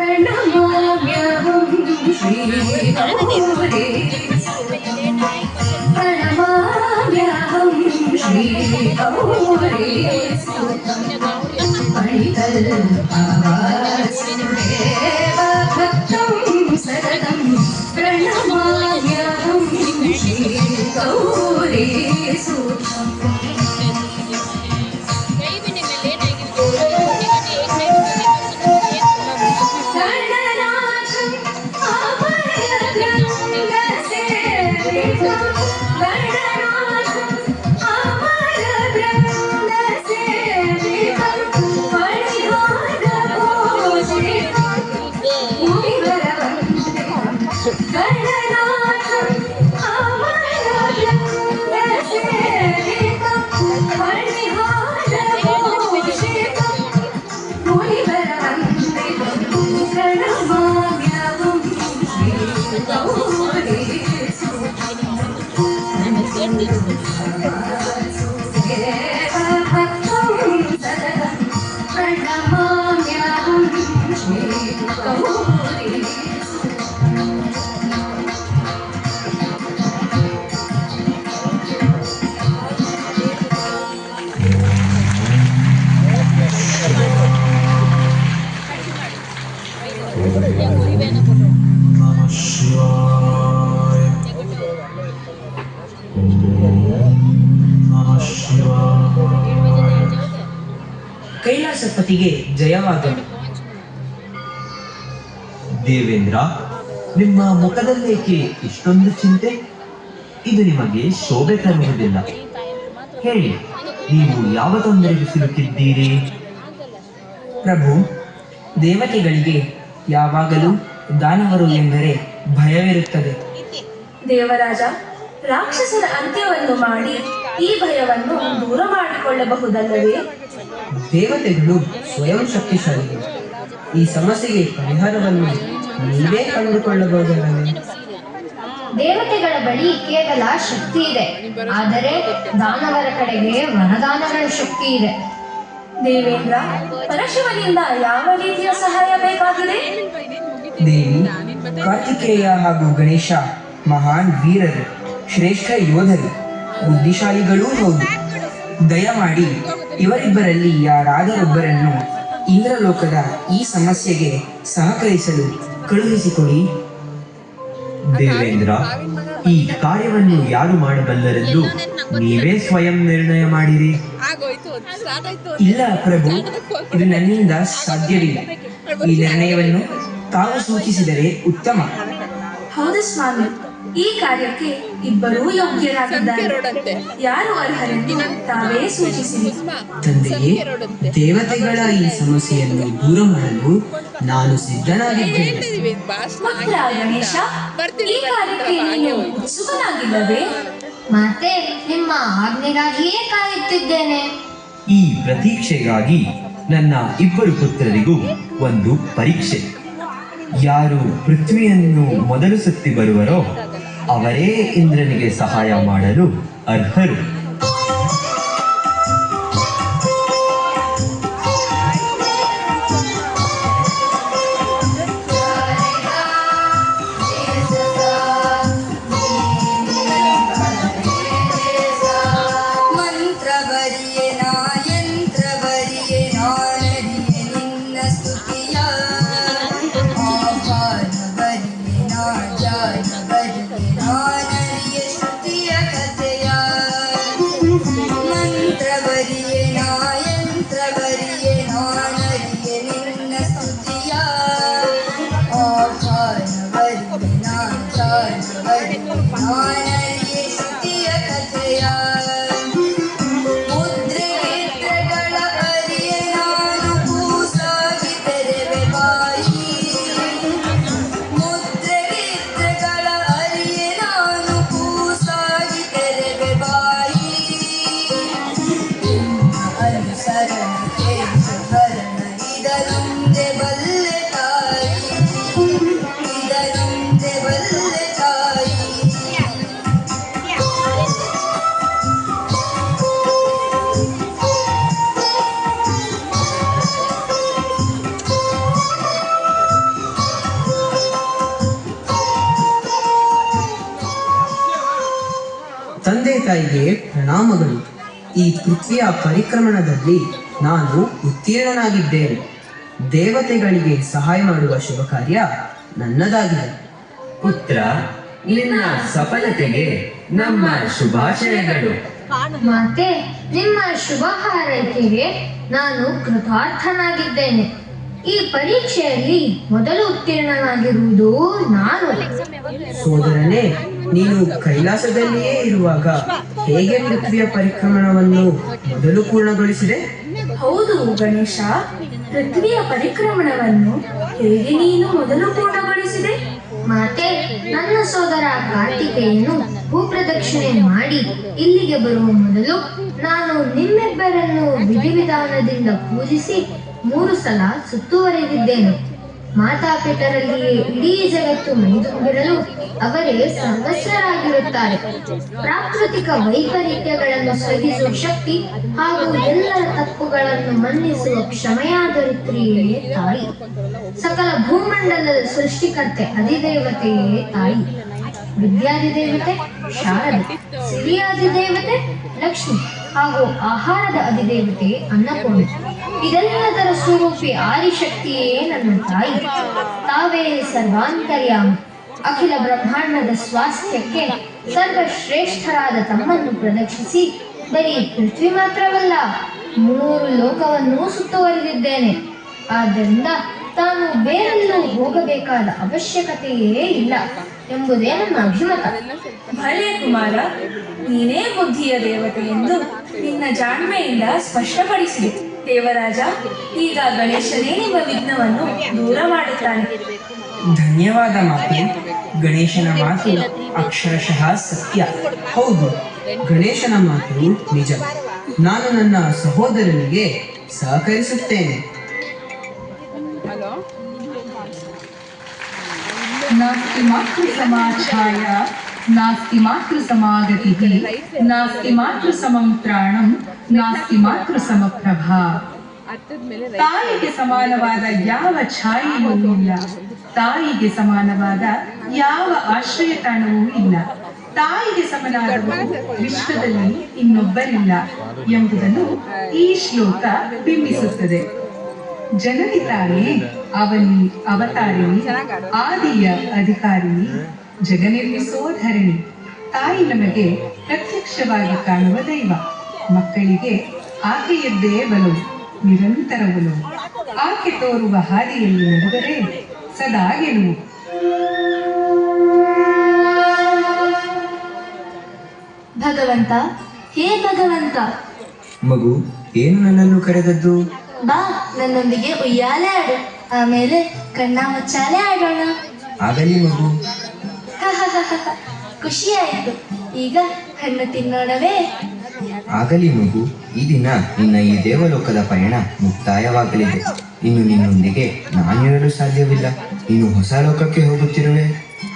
ಪ್ರಣಮಾಮ್ಯಹಂ ಶ್ರೀ ಗೌರಿ ಪ್ರಣಮಾಮ್ಯಹಂ ಶ್ರೀ ಗೌರಿ ಪರಿಕಲ್ಪವಾಸುದೇವ ಭಕ್ತಂ ಸತತಂ ಪ್ರಣಮಾಮ್ಯಹಂ ಶ್ರೀ ಗೌರಿ ಕೈಲಾಸಪತಿಗೆ ಜಯವಾಗಲಿ. ದೇವೇಂದ್ರ, ನಿಮ್ಮ ಮುಖದಲ್ಲೇಕೆ ಇಷ್ಟೊಂದು ಚಿಂತೆ? ಇದು ನಿಮಗೆ ಶೋಭೆ ತರುವುದಿಲ್ಲ. ಹೇಳಿ, ನೀವು ಯಾವ ತೊಂದರೆಗೆ ಸಿಲುಕಿದ್ದೀರಿ? ಪ್ರಭು, ದೇವತೆಗಳಿಗೆ ಯಾವಾಗಲೂ ದಾನವರು ಎಂದರೆ ಭಯವಿರುತ್ತದೆ. ದೇವರಾಜ, ರಾಕ್ಷಸರ ಅಂತ್ಯವನ್ನು ಮಾಡಿ ಈ ಭಯವನ್ನು ದೂರ ಮಾಡಿಕೊಳ್ಳಬಹುದಲ್ಲವೇ? ದೇವತೆಗಳು ಸ್ವಯಂ ಶಕ್ತಿಶಾಲಿಗಳು. ಈ ಸಮಸ್ಯೆಗೆ ಪರಿಹಾರವನ್ನು ನೀವೇ ಕಂಡುಕೊಳ್ಳಬಹುದಲ್ಲವೇ? ದೇವತೆಗಳ ಬಳಿ ಕೇವಲ ಶಕ್ತಿ ಇದೆ, ಆದರೆ ದಾನವರ ಕಡೆಗೆ ವರದಾನಗಳ ಶಕ್ತಿ ಇದೆ. ದೇವೇಂದ್ರ, ಪರಶಿವನಿಂದ ಯಾವ ರೀತಿಯ ಸಹಾಯ ಬೇಕಾಗಿದೆ? ದೇವಿ, ಕಾರ್ತಿಕೇಯ ಹಾಗೂ ಗಣೇಶ ಮಹಾನ್ ವೀರರು, ಶ್ರೇಷ್ಠ ಯೋಧರು, ಬುದ್ಧಿಶಾಲಿಗಳೂ ಹೌದು. ದಯಮಾಡಿ ಇವರಿಬ್ಬರಲ್ಲಿ ಯಾರಾದರೊಬ್ಬರನ್ನು ಇಂದ್ರಲೋಕದ ಈ ಸಮಸ್ಯೆಗೆ ಸಹಕರಿಸಲು ಕಳುಹಿಸಿಕೊಡಿ. ದೇವೇಂದ್ರ, ಈ ಕಾರ್ಯವನ್ನು ಯಾರು ಮಾಡಬಲ್ಲರೆಂದು ನೀವೇ ಸ್ವಯಂ ನಿರ್ಣಯ ಮಾಡಿರಿ. ಇಲ್ಲ ಪ್ರಭು, ಇದು ನನ್ನಿಂದ ಸಾಧ್ಯವಿಲ್ಲ. ಈ ನಿರ್ಣಯವನ್ನು ತಾವು ಸೂಚಿಸಿದರೆ ಉತ್ತಮ. ಹೌದು ಸ್ವಾಮಿ, ಈ ಕಾರ್ಯಕ್ಕೆ ಇಬ್ಬರೂ ಯೋಗ್ಯರಾಗಿದ್ದಾರೆ. ಯಾರು ಅರ್ಹರೆಂದು ತಾವೇ ಸೂಚಿಸಿರಿ. ತಂದೆಯೇ, ದೇವತೆಗಳ ಈ ಸಮಸ್ಯೆಯನ್ನು ದೂರ ಮಾಡಲು ನಾನು ಸಿದ್ಧನಾಗಿದ್ದೇನೆ. ಪುತ್ರ ಗಣೇಶ, ಈ ಕಾರ್ಯಕ್ಕೆ ನೀನು ಉತ್ಸುಕನಾಗಿಲ್ಲವೇ? ಮತ್ತೆ ನಿಮ್ಮ ಆಜ್ಞೆಗಾಗಿಯೇ ಕಾಯುತ್ತಿದ್ದೇನೆ. ಈ ಪ್ರತೀಕ್ಷೆಗಾಗಿ ನನ್ನ ಇಬ್ಬರು ಪುತ್ರರಿಗೂ ಒಂದು ಪರೀಕ್ಷೆ. ಯಾರು ಪೃಥ್ವಿಯನ್ನು ಮೊದಲು ಸುತ್ತಿ ಬರುವರೋ ಅವರೇ ಇಂದ್ರನಿಗೆ ಸಹಾಯ ಮಾಡಲು ಅರ್ಹರು. ತಾಯಿಗೆ ಪ್ರಣಾಮಗಳು. ಈ ಪೃಥ್ವಿಯ ಪರಿಕ್ರಮಣದಲ್ಲಿ ನಾನು ಉತ್ತೀರ್ಣನಾಗಿದ್ದೇನೆ. ದೇವತೆಗಳಿಗೆ ಸಹಾಯ ಮಾಡುವ ಶುಭ ಕಾರ್ಯ ನನ್ನದಾಗಿದೆ. ಪುತ್ರ, ನಿನ್ನ ಸಫಲತೆಗೆ ನಮ್ಮ ಶುಭಾಶಯಗಳು. ಮಾತೆ, ನಿಮ್ಮ ಶುಭ ಹಾರೈಕೆಗೆ ನಾನು ಕೃತಾರ್ಥನಾಗಿದ್ದೇನೆ. ಈ ಪರೀಕ್ಷೆಯಲ್ಲಿ ಮೊದಲು ಉತ್ತೀರ್ಣನಾಗಿರುವುದು ನಾನು. ಸೋದರನೇ, ನೀನು ಕೈಲಾಸದಲ್ಲಿಯೇ ಇರುವಾಗ ಹೇಗೆ ಪೃಥ್ವಿಯ ಪರಿಕ್ರಮಣವನ್ನು ಮೊದಲು ಪೂರ್ಣಗೊಳಿಸಿದೆ? ಹೌದು ಗಣೇಶ, ಪೃಥ್ವಿಯ ಪರಿಕ್ರಮಣವನ್ನು ಹೇಗೆ ನೀನು ಮೊದಲು ಪೂರ್ಣಗೊಳಿಸಿದೆ? ಮಾತೆ, ನನ್ನ ಸೋದರ ಕಾರ್ತಿಕೇಯನು ಭೂಪ್ರದಕ್ಷಿಣೆ ಮಾಡಿ ಇಲ್ಲಿಗೆ ಬರುವ ಮೊದಲು ನಾನು ನಿಮ್ಮಿಬ್ಬರನ್ನು ವಿಧಿವಿಧಾನದಿಂದ ಪೂಜಿಸಿ 3 ಸಲ ಸುತ್ತುವರೆದಿದ್ದೇನೆ. ಮಾತಾಪಿತರಲ್ಲಿಯೇ ಇಡೀ ಜಗತ್ತು ಮೈದುಂಬಿರಲು ಅವರೇ ಸರ್ವಸ್ವರಾಗಿರುತ್ತಾರೆ. ಪ್ರಾಕೃತಿಕ ವೈಪರೀತ್ಯಗಳನ್ನು ಸಹಿಸುವ ಶಕ್ತಿ ಹಾಗೂ ಎಲ್ಲರ ತಪ್ಪುಗಳನ್ನು ಮನ್ನಿಸುವ ಕ್ಷಮೆಯಾದರಿತ್ರಿಯೇ ತಾಯಿ. ಸಕಲ ಭೂಮಂಡಲದ ಸೃಷ್ಟಿಕರ್ತೆ ಅಧಿದೇವತೆಯೇ ತಾಯಿ. ವಿದ್ಯಾಧಿದೇವತೆ ಶಾರದೆ, ಸಿರಿಯಾಧಿದೇವತೆ ಲಕ್ಷ್ಮಿ ಹಾಗೂ ಆಹಾರದ ಅಧಿದೇವತೆ ಅನ್ನಪೂರ್ಣೆ. ಇದೆಲ್ಲದರ ಸ್ವರೂಪಿ ಆದಿಶಕ್ತಿಯೇ ನನ್ನ ತಾಯಿ. ತಾವೇ ಸರ್ವಾಂತರ್ಯಾಮಿ. ಅಖಿಲ ಬ್ರಹ್ಮಾಂಡದ ಸ್ವಾಸ್ಥ್ಯಕ್ಕೆ ಸರ್ವಶ್ರೇಷ್ಠರಾದ ತಮ್ಮನ್ನು ಪ್ರದಕ್ಷಿಸಿ ಬರೀ ಪೃಥ್ವಿ ಮಾತ್ರವಲ್ಲ 3 ಲೋಕವನ್ನೂ ಸುತ್ತುವರೆದಿದ್ದೇನೆ. ಆದ್ದರಿಂದ ತಾನು ಬೇರೆಲ್ಲೂ ಹೋಗಬೇಕಾದ ಅವಶ್ಯಕತೆಯೇ ಇಲ್ಲ ಎಂಬುದೇ ನನ್ನ ಅಭಿಮತ. ಭಲೆ ಕುಮಾರ, ನೀನೇ ಬುದ್ಧಿಯ ದೇವತೆ ಎಂದು ನಿನ್ನ ಜಾಣ್ಮೆಯಿಂದ ಸ್ಪಷ್ಟಪಡಿಸಿದೆ. ದೇವರಾಜ, ಈಗ ಗಣೇಶನೇ ನಿಮ್ಮ ವಿಘ್ನವನ್ನು ದೂರ ಮಾಡುತ್ತಾನೆ. ಧನ್ಯವಾದ ಮಾತೆ. ಗಣೇಶನ ಮಾತು ಅಕ್ಷರಶಃ ಸತ್ಯ. ಹೌದು, ಗಣೇಶನ ಮಾತು ನಿಜ. ನಾನು ನನ್ನ ಸಹೋದರನಿಗೆ ಸಹಕರಿಸುತ್ತೇನೆ. नास्ति मातृसमाच्छाया नास्ति मातृसमागतिः नास्ति मातृसमं त्राणं नास्ति मातೃಸಮಪ್ರಭಾ. ತಾಯಿಗೆ ಸಮಾನವಾದ ಯಾವ ಛಾಯೆಯೂ ಇಲ್ಲ. ತಾಯಿಗೆ ಸಮಾನವಾದ ಯಾವ ಆಶ್ರಯ ತಾಣವೂ ಇಲ್ಲ. ತಾಯಿಗೆ ಸಮನಾದವರು ವಿಶ್ವದಲ್ಲಿ ಇನ್ನೊಬ್ಬರಿಲ್ಲ ಎಂಬುದನ್ನು ಈ ಶ್ಲೋಕ ಬಿಂಬಿಸುತ್ತದೆ. ಜನನಿ ತಾನೇ ಅವನಿ ಅವತಾರಿಣಿ, ಆದಿಯ ಅಧಿಕಾರಿಣಿ, ಜಗನಿರ್ಮಿಸೋಧರಣಿ. ತಾಯಿ ನಮಗೆ ಪ್ರತ್ಯಕ್ಷವಾಗಿ ಕಾಣುವ ದೈವ. ಮಕ್ಕಳಿಗೆ ಆಕೆಯದ್ದೇ ಬಲವು, ನಿರಂತರ ಒಲವು. ಆಕೆ ತೋರುವ ಹಾದಿಯಲ್ಲಿ ನಡೆದರೆ ಸದಾ ಗೆಲುವು. ಭಗವಂತ, ಹೇ ಭಗವಂತ, ಮಗು, ಏನು ನನ್ನನ್ನು ಕರೆದದ್ದು? ಬಾ, ನನ್ನೊಂದಿಗೆ ಉಯ್ಯಾಲೆ ಆಡು, ಆಮೇಲೆ ಕಣ್ಣ ಮುಚ್ಚಾಲೆ ಆಡೋಣ. ಆಗಲಿ ಮಗು. ಖುಷಿಯಾಯಿತು. ಈಗ ಹಣ್ಣು ತಿನ್ನೋಣವೇ? ಆಗಲಿ ಮಗು. ಈ ದಿನ ನಿನ್ನ ಈ ದೇವಲೋಕದ ಪಯಣ ಮುಕ್ತಾಯವಾಗಲಿದೆ. ಇನ್ನು ನಿನ್ನೊಂದಿಗೆ ನಾನಿರಲು ಸಾಧ್ಯವಿಲ್ಲ. ನೀನು ಹೊಸ ಲೋಕಕ್ಕೆ ಹೋಗುತ್ತಿರುವೆ.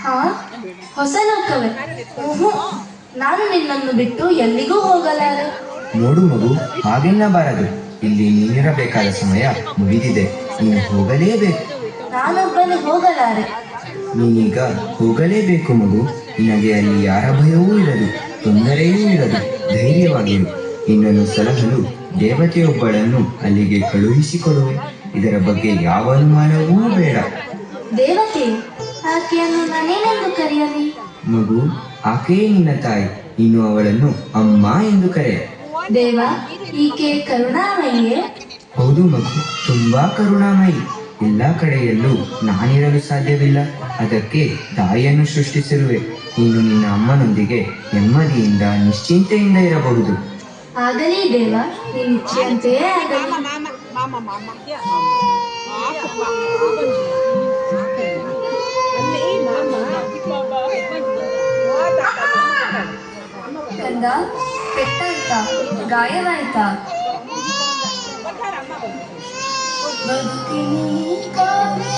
ಹಾ, ಹೊಸ ಲೋಕವೇ? ನಾನು ನಿನ್ನನ್ನು ಬಿಟ್ಟು ಎಲ್ಲಿಗೂ ಹೋಗಲಾರೆ. ನೋಡು ಮಗು, ಹಾಗೆನ್ನಬಾರದು. ಇಲ್ಲಿ ನೀನಿರಬೇಕಾದ ಸಮಯ ಮುಗಿದಿದೆ. ನೀನು ಹೋಗಲೇಬೇಕು. ನಾನೊಬ್ಬನೇ ಹೋಗಲಾರೆ. ನೀನೀಗ ಹೋಗಲೇಬೇಕು ಮಗು. ನಿನಗೆ ಅಲ್ಲಿ ಯಾರ ಭಯವೂ ಇರದು, ತೊಂದರೆಯೂ ಇರದು. ಧೈರ್ಯವಾಗಿರು. ನಿನ್ನನ್ನು ಸಲಹಲು ದೇವತೆಯೊಬ್ಬಳನ್ನು ಅಲ್ಲಿಗೆ ಕಳುಹಿಸಿಕೊಡುವೆ. ಇದರ ಬಗ್ಗೆ ಯಾವ ಅನುಮಾನವೂ ಬೇಡ. ದೇವತೆ? ಆಕೆಯನ್ನು ನಾನೇನೆಂದು ಕರೆಯಲಿ? ಮಗು, ಆಕೆಯೇ ನಿನ್ನ ತಾಯಿ. ನೀನು ಅವಳನ್ನು ಅಮ್ಮ ಎಂದು ಕರೆಯ. ದೇವ, ಈಕೆ ಕರುಣಾಮಯಿಯೇ? ಹೌದು ಮಗು, ತುಂಬಾ ಕರುಣಾಮಯಿ. ಎಲ್ಲ ಕಡೆಯಲ್ಲೂ ನಾನಿರಲು ಸಾಧ್ಯವಿಲ್ಲ. ಅದಕ್ಕೆ ತಾಯಿಯನ್ನು ಸೃಷ್ಟಿಸಿರುವೆ. ನೀನು ನಿನ್ನ ಅಮ್ಮನೊಂದಿಗೆ ನೆಮ್ಮದಿಯಿಂದ ನಿಶ್ಚಿಂತೆಯಿಂದ ಇರಬಹುದು. ಆಗಲಿ ದೇವ, ನಿನ್ನ ಇಚ್ಛೆಯಂತೆಯೇ ಆಗಲಿ. ಕಂದ, ಪೆಟ್ಟಾಯ್ತಾ? ಗಾಯವಾಯ್ತಾ? ಬದುಕಿನಿ ಕಾವೆ